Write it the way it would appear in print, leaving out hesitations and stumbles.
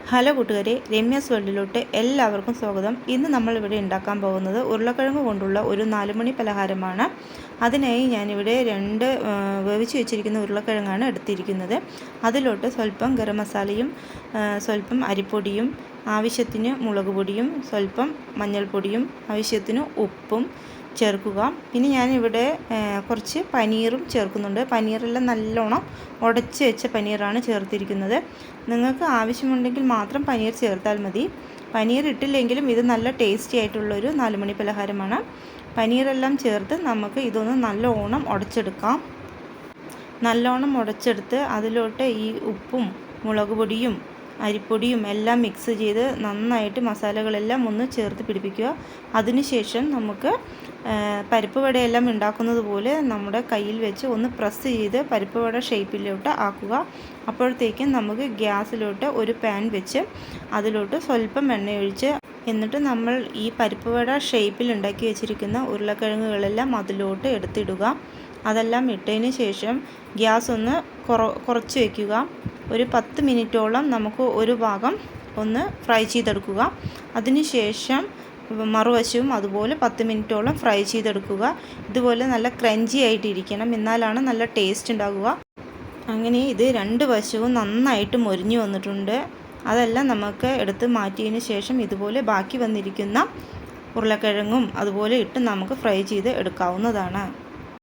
Hello കൂട്ടുകാരെ, രമ്യാസ് വേൾഡിലോട്ട് എല്ലാവർക്കും സ്വാഗതം. ഇന്ന് നമ്മളിവിടെ ഉണ്ടാക്കാൻ പോകുന്നത് ഉരുളക്കിഴങ്ങ് കൊണ്ടുള്ള ഒരു 4 മണി പലഹാരമാണ്. അതിനായി ഞാനിവിടെ 2 വേവിച്ച് വെച്ചിരിക്കുന്ന ഉരുളക്കിഴങ്ങാണ് എടുത്തിരിക്കുന്നത്. അതിലോട്ട് സ്വല്പം ഗരം മസാലയും സ്വല്പം അരിപ്പൊടിയും ആവശ്യത്തിന് മുളക് പൊടിയും സ്വല്പം മഞ്ഞൾപ്പൊടിയും ആവശ്യത്തിന് ഉപ്പും ചേർക്കുക. പിന്നെ ഞാനിവിടെ കുറച്ച് പനീറും ചേർക്കുന്നുണ്ട്. പനീറെല്ലാം നല്ലോണം ഉടച്ച് വെച്ച പനീറാണ് ചേർത്തിരിക്കുന്നത്. നിങ്ങൾക്ക് ആവശ്യമുണ്ടെങ്കിൽ മാത്രം പനീർ ചേർത്താൽ മതി. പനീർ ഇട്ടില്ലെങ്കിലും ഇത് നല്ല ടേസ്റ്റി ആയിട്ടുള്ളൊരു 4 മണി പലഹാരമാണ്. പനീറെല്ലാം ചേർത്ത് നമുക്ക് ഇതൊന്ന് നല്ലോണം ഉടച്ചെടുക്കാം. നല്ലോണം ഉടച്ചെടുത്ത് അതിലോട്ട് ഈ ഉപ്പും മുളക് പൊടിയും അരിപ്പൊടിയും എല്ലാം മിക്സ് ചെയ്ത് നന്നായിട്ട് മസാലകളെല്ലാം ഒന്ന് ചേർത്ത് പിടിപ്പിക്കുക. അതിനുശേഷം നമുക്ക് പരിപ്പ് വടയെല്ലാം ഉണ്ടാക്കുന്നത് പോലെ നമ്മുടെ കയ്യിൽ വെച്ച് ഒന്ന് പ്രസ് ചെയ്ത് പരിപ്പ് വട ഷേപ്പിലോട്ട് ആക്കുക. അപ്പോഴത്തേക്കും നമുക്ക് ഗ്യാസിലോട്ട് ഒരു പാൻ വെച്ച് അതിലോട്ട് സ്വല്പം എണ്ണയൊഴിച്ച് എന്നിട്ട് നമ്മൾ ഈ പരിപ്പ് വട ഷേപ്പിൽ ഉണ്ടാക്കി വെച്ചിരിക്കുന്ന ഉരുളക്കിഴങ്ങുകളെല്ലാം അതിലോട്ട് എടുത്തിടുക. അതെല്ലാം ഇട്ടതിന് ശേഷം ഗ്യാസ് ഒന്ന് കുറച്ച് വയ്ക്കുക. ഒരു 10 മിനിറ്റോളം നമുക്ക് ഒരു ഭാഗം ഒന്ന് ഫ്രൈ ചെയ്തെടുക്കുക. അതിനുശേഷം മറുവശവും അതുപോലെ 10 മിനിറ്റോളം ഫ്രൈ ചെയ്തെടുക്കുക. ഇതുപോലെ നല്ല ക്രഞ്ചി ആയിട്ടിരിക്കണം, എന്നാലാണ് നല്ല ടേസ്റ്റ് ഉണ്ടാകുക. അങ്ങനെ ഇത് 2 വശവും നന്നായിട്ട് മൊരിഞ്ഞു വന്നിട്ടുണ്ട്. അതെല്ലാം നമുക്ക് എടുത്ത് മാറ്റിയതിന് ശേഷം ഇതുപോലെ ബാക്കി വന്നിരിക്കുന്ന ഉരുളക്കിഴങ്ങും അതുപോലെ ഇട്ട് നമുക്ക് ഫ്രൈ ചെയ്ത് എടുക്കാവുന്നതാണ്.